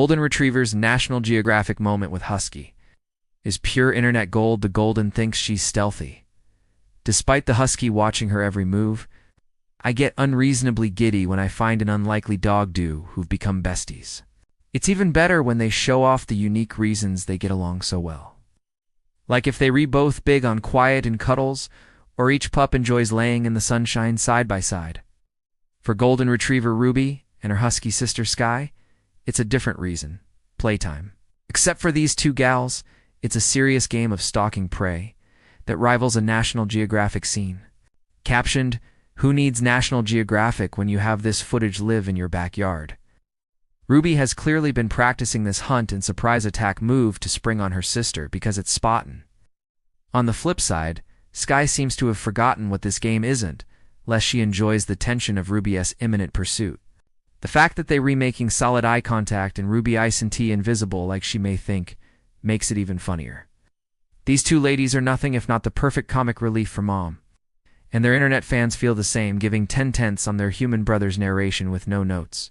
Golden Retriever's National Geographic moment with Husky. Is pure internet gold. The Golden thinks she's stealthy. Despite the Husky watching her every move, I get unreasonably giddy when I find an unlikely dog duo who've become besties. It's even better when they show off the unique reasons they get along so well. Like if they both big on quiet and cuddles, or each pup enjoys laying in the sunshine side by side. For Golden Retriever Ruby and her Husky sister Sky, it's a different reason: playtime. Except for these two gals, it's a serious game of stalking prey that rivals a National Geographic scene. Captioned, "Who needs National Geographic when you have this footage live in your backyard?" Ruby has clearly been practicing this hunt and surprise attack move to spring on her sister because it's spottin'. On the flip side, Sky seems to have forgotten what this game isn't, lest she enjoys the tension of Ruby's imminent pursuit. The fact that they remaking solid eye contact and Ruby isn't invisible like she may think makes it even funnier. These two ladies are nothing if not the perfect comic relief for mom. And their internet fans feel the same, giving 10/10 on their human brother's narration with no notes.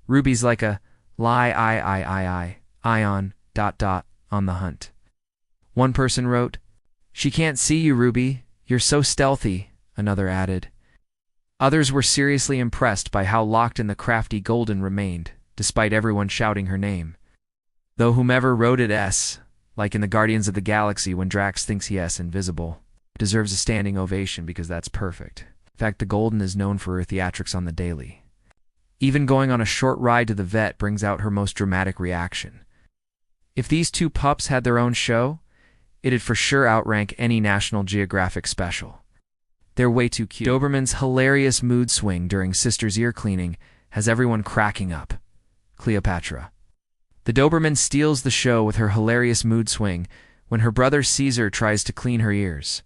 Ruby's like a ion ... on the hunt. One person wrote, "She can't see you, Ruby. You're so stealthy," another added. Others were seriously impressed by how locked in the crafty Golden remained, despite everyone shouting her name. Though whomever wrote it like in the Guardians of the Galaxy when Drax thinks he invisible, deserves a standing ovation because that's perfect. In fact, the Golden is known for her theatrics on the daily. Even going on a short ride to the vet brings out her most dramatic reaction. If these two pups had their own show, it'd for sure outrank any National Geographic special. They're way too cute. Doberman's hilarious mood swing during sister's ear cleaning has everyone cracking up. Cleopatra. The Doberman steals the show with her hilarious mood swing when her brother Caesar tries to clean her ears.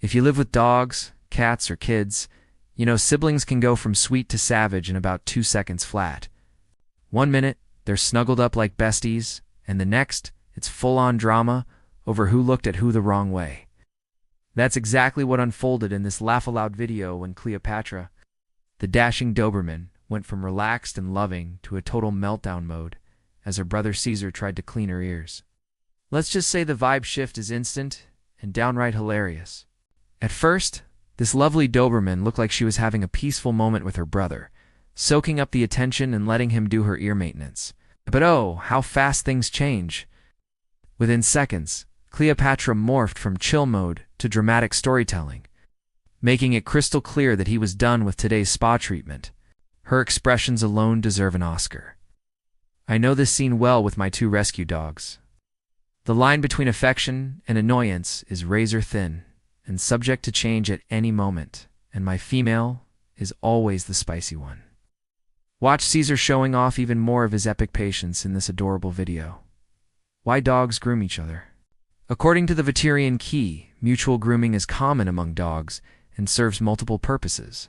If you live with dogs, cats, or kids, you know siblings can go from sweet to savage in about 2 seconds flat. 1 minute, they're snuggled up like besties, and the next, it's full-on drama over who looked at who the wrong way. That's exactly what unfolded in this laugh-aloud video when Cleopatra, the dashing Doberman, went from relaxed and loving to a total meltdown mode as her brother Caesar tried to clean her ears. Let's just say the vibe shift is instant and downright hilarious. At first, this lovely Doberman looked like she was having a peaceful moment with her brother, soaking up the attention and letting him do her ear maintenance. But oh, how fast things change. Within seconds, Cleopatra morphed from chill mode to dramatic storytelling, making it crystal clear that he was done with today's spa treatment. Her expressions alone deserve an Oscar. I know this scene well with my 2 rescue dogs. The line between affection and annoyance is razor thin and subject to change at any moment, and my female is always the spicy one. Watch Caesar showing off even more of his epic patience in this adorable video. Why dogs groom each other? According to the Veterian Key, mutual grooming is common among dogs and serves multiple purposes.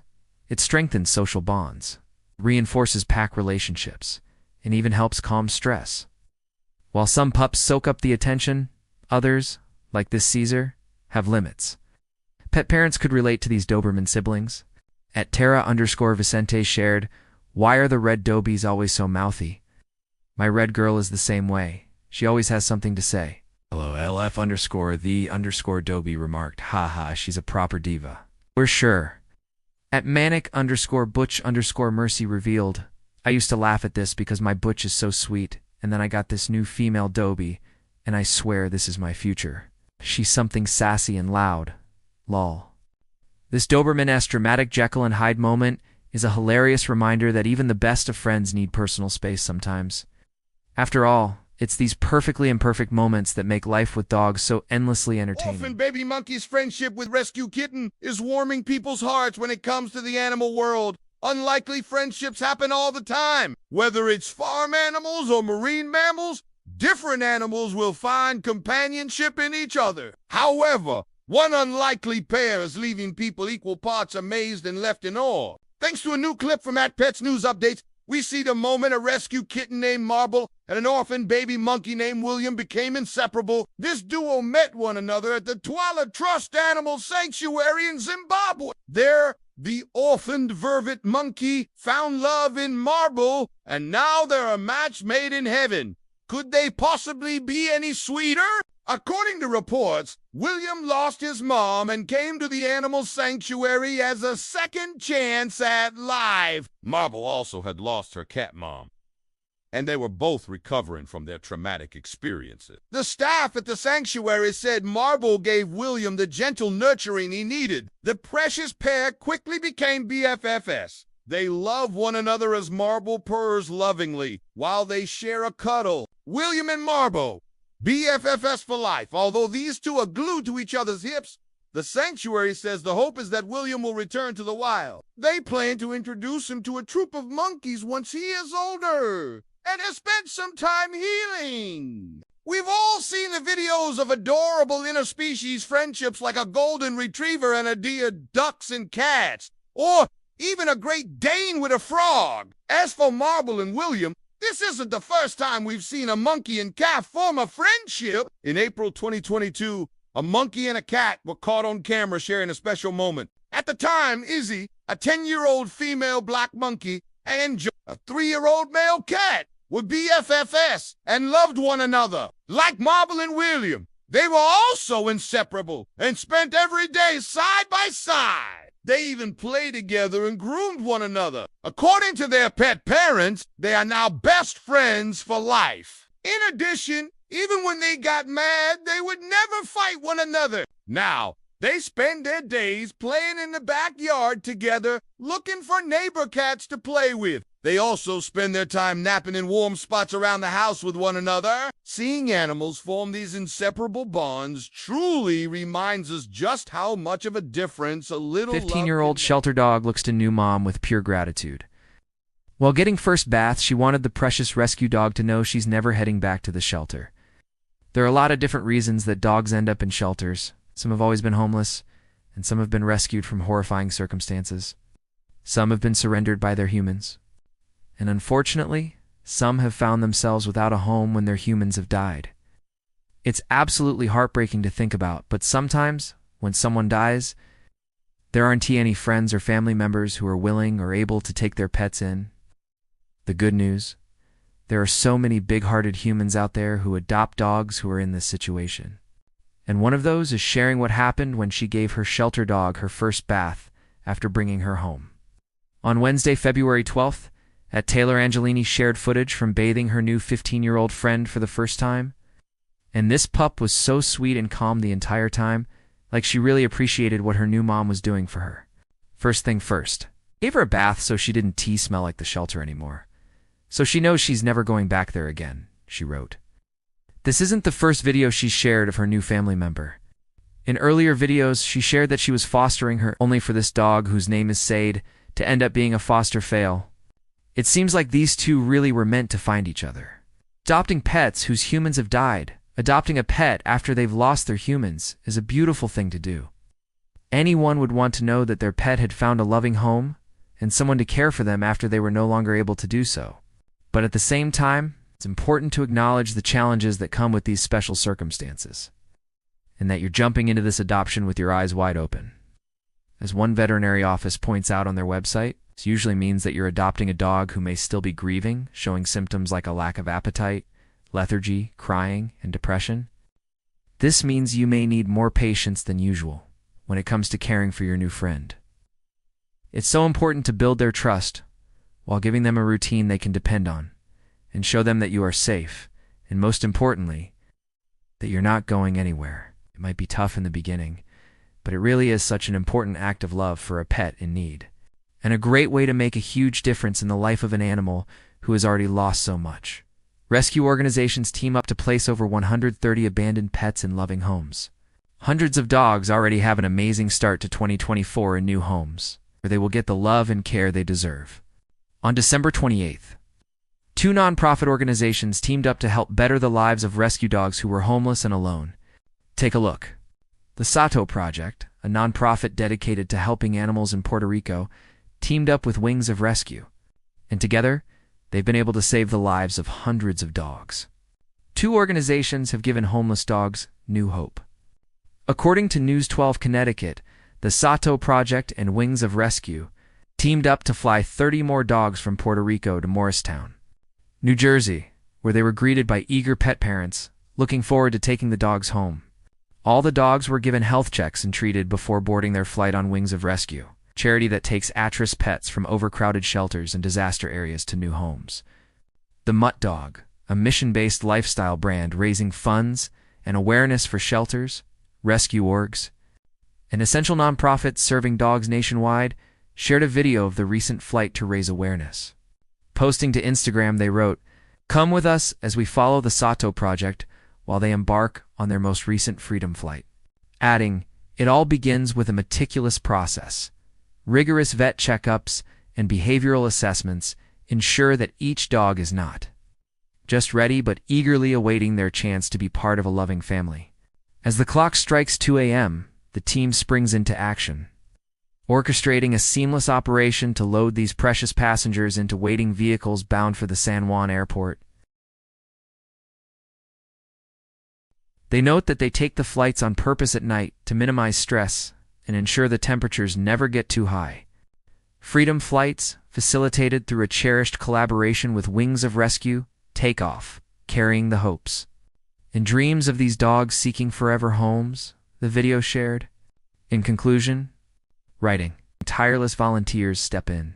It strengthens social bonds, reinforces pack relationships, and even helps calm stress. While some pups soak up the attention, others, like this Caesar, have limits. Pet parents could relate to these Doberman siblings. At Terra_Vicente shared, "Why are the red Dobies always so mouthy? My red girl is the same way. She always has something to say." Hello, LF_the_Dobie remarked, "Haha, she's a proper diva." We're sure. At Manic_Butch_Mercy revealed, "I used to laugh at this because my Butch is so sweet, and then I got this new female Dobie, and I swear this is my future. She's something sassy and loud. Lol." This Doberman-esque dramatic Jekyll and Hyde moment is a hilarious reminder that even the best of friends need personal space sometimes. After all, it's these perfectly imperfect moments that make life with dogs so endlessly entertaining. Orphan baby monkey's friendship with rescue kitten is warming people's hearts when it comes to the animal world. Unlikely friendships happen all the time. Whether it's farm animals or marine mammals, different animals will find companionship in each other. However, one unlikely pair is leaving people equal parts amazed and left in awe. Thanks to a new clip from PetsNews updates, we see the moment a rescue kitten named Marble and an orphan baby monkey named William became inseparable. This duo met one another at the Twala Trust Animal Sanctuary in Zimbabwe. Their The orphaned vervet monkey found love in marble, and now they're a match made in heaven. Could they possibly be any sweeter? According to reports, William lost his mom and came to the animal sanctuary as a second chance at life. Marble also had lost her cat mom, and they were both recovering from their traumatic experiences. The staff at the sanctuary said Marble gave William the gentle nurturing he needed. The precious pair quickly became BFFs. They love one another as Marble purrs lovingly while they share a cuddle. William and Marble, BFFs for life. Although these two are glued to each other's hips, the sanctuary says the hope is that William will return to the wild. They plan to introduce him to a troop of monkeys once he is older and has spent some time healing. We've all seen the videos of adorable interspecies friendships like a golden retriever and a deer ducks and cats, or even a Great Dane with a frog. As for Marble and William, this isn't the first time we've seen a monkey and cat form a friendship. In April 2022, a monkey and a cat were caught on camera sharing a special moment. At the time, Izzy, a 10-year-old female black monkey, and Joe, a 3-year-old male cat, were BFFs and loved one another. Like Marble and William, they were also inseparable and spent every day side by side. They even played together and groomed one another. According to their pet parents, they are now best friends for life. In addition, even when they got mad, they would never fight one another. Now, they spend their days playing in the backyard together, looking for neighbor cats to play with. They also spend their time napping in warm spots around the house with one another. Seeing animals form these inseparable bonds truly reminds us just how much of a difference a little 15-year-old shelter dog looks to new mom with pure gratitude. While getting first bath, she wanted the precious rescue dog to know she's never heading back to the shelter. There are a lot of different reasons that dogs end up in shelters. Some have always been homeless, and some have been rescued from horrifying circumstances. Some have been surrendered by their humans. And unfortunately, some have found themselves without a home when their humans have died. It's absolutely heartbreaking to think about, but sometimes, when someone dies, there aren't any friends or family members who are willing or able to take their pets in. The good news: there are so many big-hearted humans out there who adopt dogs who are in this situation. And one of those is sharing what happened when she gave her shelter dog her first bath after bringing her home. On Wednesday, February 12th, Taylor Angelini shared footage from bathing her new 15-year-old friend for the first time. And this pup was so sweet and calm the entire time, like she really appreciated what her new mom was doing for her. First thing first, gave her a bath so she didn't smell like the shelter anymore. So she knows she's never going back there again, she wrote. This isn't the first video she's shared of her new family member. In earlier videos, she shared that she was fostering her only for this dog, whose name is Sade, to end up being a foster fail. It seems like these two really were meant to find each other. Adopting pets whose humans have died, adopting a pet after they've lost their humans, is a beautiful thing to do. Anyone would want to know that their pet had found a loving home and someone to care for them after they were no longer able to do so. But at the same time, it's important to acknowledge the challenges that come with these special circumstances, and that you're jumping into this adoption with your eyes wide open. As one veterinary office points out on their website, this usually means that you're adopting a dog who may still be grieving, showing symptoms like a lack of appetite, lethargy, crying, and depression. This means you may need more patience than usual when it comes to caring for your new friend. It's so important to build their trust while giving them a routine they can depend on, and show them that you are safe, and most importantly, that you're not going anywhere. It might be tough in the beginning, but it really is such an important act of love for a pet in need, and a great way to make a huge difference in the life of an animal who has already lost so much. Rescue organizations team up to place over 130 abandoned pets in loving homes. Hundreds of dogs already have an amazing start to 2024 in new homes, where they will get the love and care they deserve. On December 28th, 2 nonprofit organizations teamed up to help better the lives of rescue dogs who were homeless and alone. Take a look. The Sato Project, a nonprofit dedicated to helping animals in Puerto Rico, teamed up with Wings of Rescue, and together, they've been able to save the lives of hundreds of dogs. 2 organizations have given homeless dogs new hope. According to News 12 Connecticut, The Sato Project and Wings of Rescue teamed up to fly 30 more dogs from Puerto Rico to Morristown, New Jersey, where they were greeted by eager pet parents looking forward to taking the dogs home. All the dogs were given health checks and treated before boarding their flight on Wings of Rescue, a charity that takes at-risk pets from overcrowded shelters and disaster areas to new homes. The Mutt Dog, a mission-based lifestyle brand raising funds and awareness for shelters, rescue orgs, and essential nonprofits serving dogs nationwide, shared a video of the recent flight to raise awareness. Posting to Instagram, they wrote, "Come with us as we follow the Sato Project while they embark on their most recent freedom flight." Adding, "It all begins with a meticulous process. Rigorous vet checkups and behavioral assessments ensure that each dog is not just ready but eagerly awaiting their chance to be part of a loving family." As the clock strikes 2 a.m., the team springs into action, orchestrating a seamless operation to load these precious passengers into waiting vehicles bound for the San Juan airport. They note that they take the flights on purpose at night to minimize stress and ensure the temperatures never get too high. Freedom flights, facilitated through a cherished collaboration with Wings of Rescue, take off, carrying the hopes and dreams of these dogs seeking forever homes, the video shared. In conclusion, writing, tireless volunteers step in,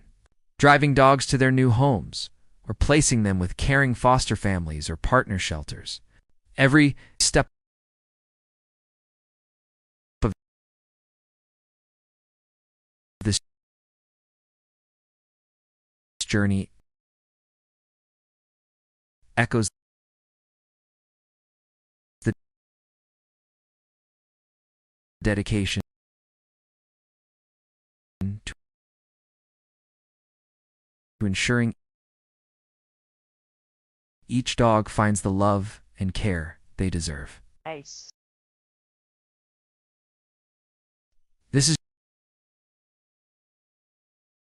driving dogs to their new homes, or placing them with caring foster families or partner shelters. Every step of this journey echoes the dedication to ensuring each dog finds the love and care they deserve. Nice. This is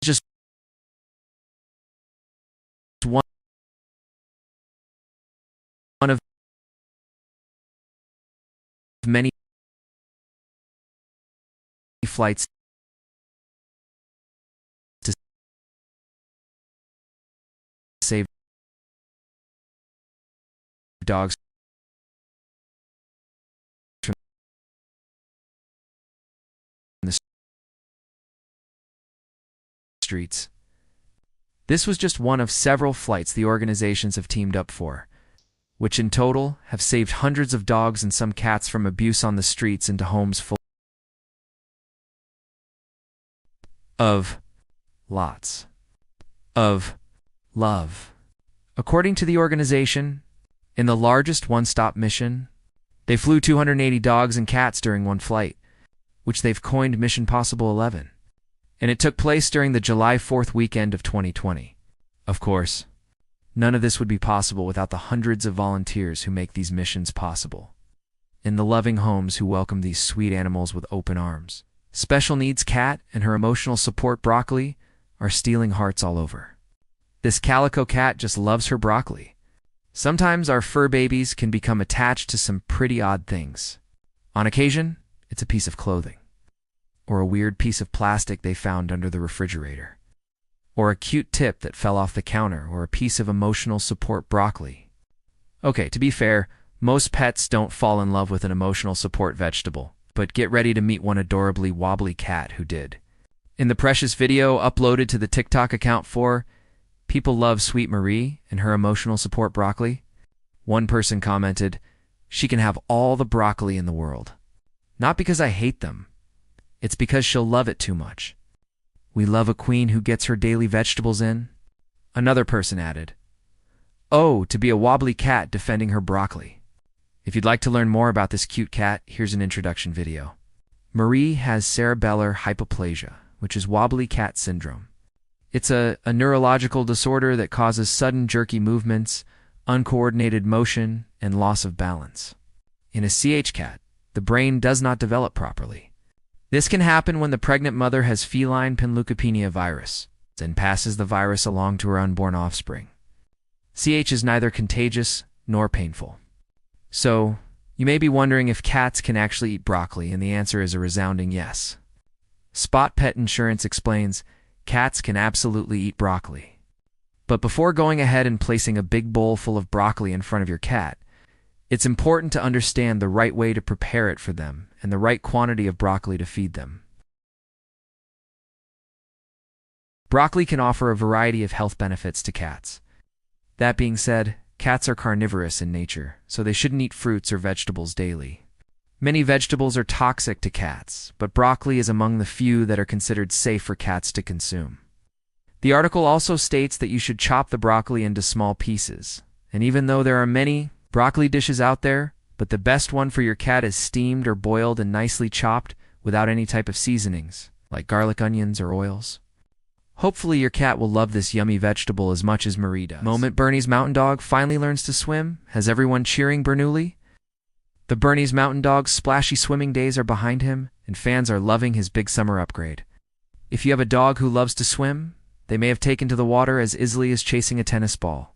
just one of many flights to save dogs from the streets. This was just one of several flights the organizations have teamed up for, which in total have saved hundreds of dogs and some cats from abuse on the streets into homes full of lots of love. According to the organization, in the largest one-stop mission, they flew 280 dogs and cats during one flight, which they've coined Mission Possible 11. And it took place during the July 4th weekend of 2020. Of course, none of this would be possible without the hundreds of volunteers who make these missions possible, and the loving homes who welcome these sweet animals with open arms. Special needs cat and her emotional support Broccoli are stealing hearts all over. This calico cat just loves her broccoli. Sometimes our fur babies can become attached to some pretty odd things. On occasion, it's a piece of clothing, or a weird piece of plastic they found under the refrigerator, or a cute tip that fell off the counter, or a piece of emotional support broccoli. Okay, to be fair, most pets don't fall in love with an emotional support vegetable, but get ready to meet one adorably wobbly cat who did. In the precious video uploaded to the TikTok account for People Love Sweet Marie and her emotional support broccoli, one person commented, "She can have all the broccoli in the world. Not because I hate them. It's because she'll love it too much. We love a queen who gets her daily vegetables in." Another person added, "Oh, to be a wobbly cat defending her broccoli." If you'd like to learn more about this cute cat, here's an introduction video. Marie has cerebellar hypoplasia, which is wobbly cat syndrome. It's a neurological disorder that causes sudden jerky movements, uncoordinated motion, and loss of balance. In a CH cat, the brain does not develop properly. This can happen when the pregnant mother has feline panleukopenia virus and passes the virus along to her unborn offspring. CH is neither contagious nor painful. So, you may be wondering if cats can actually eat broccoli, and the answer is a resounding yes. Spot Pet Insurance explains, cats can absolutely eat broccoli. But before going ahead and placing a big bowl full of broccoli in front of your cat, it's important to understand the right way to prepare it for them and the right quantity of broccoli to feed them. Broccoli can offer a variety of health benefits to cats. That being said, cats are carnivorous in nature, so they shouldn't eat fruits or vegetables daily. Many vegetables are toxic to cats, but broccoli is among the few that are considered safe for cats to consume. The article also states that you should chop the broccoli into small pieces, and even though there are many broccoli dishes out there, but the best one for your cat is steamed or boiled and nicely chopped without any type of seasonings, like garlic, onions, or oils. Hopefully your cat will love this yummy vegetable as much as Marie does. Moment Bernie's mountain dog finally learns to swim, has everyone cheering Bernoulli? The Bernese Mountain Dog's splashy swimming days are behind him, and fans are loving his big summer upgrade. If you have a dog who loves to swim, they may have taken to the water as easily as chasing a tennis ball.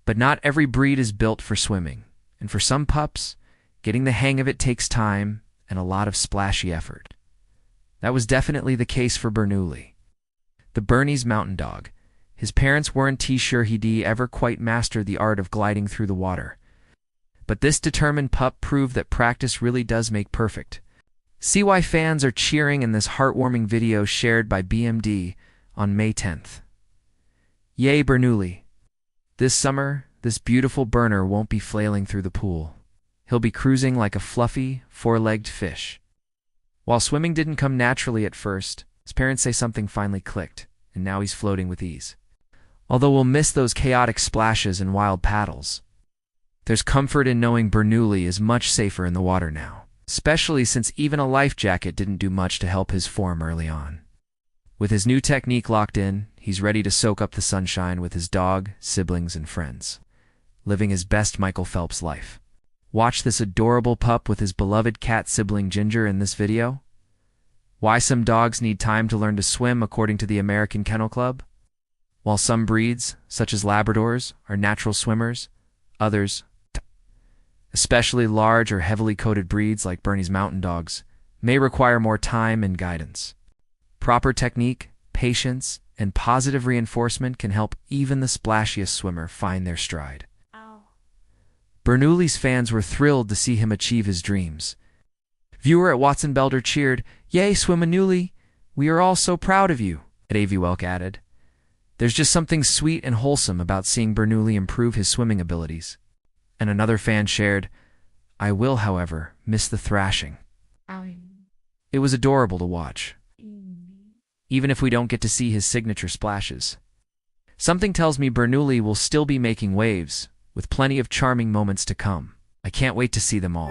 But not every breed is built for swimming, and for some pups, getting the hang of it takes time and a lot of splashy effort. That was definitely the case for Bernoulli. The Bernese Mountain Dog. His parents weren't too sure he'd ever quite mastered the art of gliding through the water. But this determined pup proved that practice really does make perfect. See why fans are cheering in this heartwarming video shared by BMD on May 10th. Yay, Bernoulli! This summer, this beautiful burner won't be flailing through the pool. He'll be cruising like a fluffy, four-legged fish. While swimming didn't come naturally at first, his parents say something finally clicked, and now he's floating with ease. Although we'll miss those chaotic splashes and wild paddles, there's comfort in knowing Bernoulli is much safer in the water now, especially since even a life jacket didn't do much to help his form early on. With his new technique locked in, he's ready to soak up the sunshine with his dog, siblings, and friends, living his best Michael Phelps life. Watch this adorable pup with his beloved cat sibling Ginger in this video. Why some dogs need time to learn to swim according to the American Kennel Club? While some breeds, such as Labradors, are natural swimmers, others, especially large or heavily coated breeds like Bernese Mountain Dogs, may require more time and guidance. Proper technique, patience, and positive reinforcement can help even the splashiest swimmer find their stride. Bernoulli's fans were thrilled to see him achieve his dreams. Viewer at Watson Belder cheered, "Yay, Swimmanuli! We are all so proud of you," Avi Welk added. There's just something sweet and wholesome about seeing Bernoulli improve his swimming abilities. And another fan shared, "I will, however, miss the thrashing. It was adorable to watch, even if we don't get to see his signature splashes. Something tells me Bernoulli will still be making waves, with plenty of charming moments to come. I can't wait to see them all."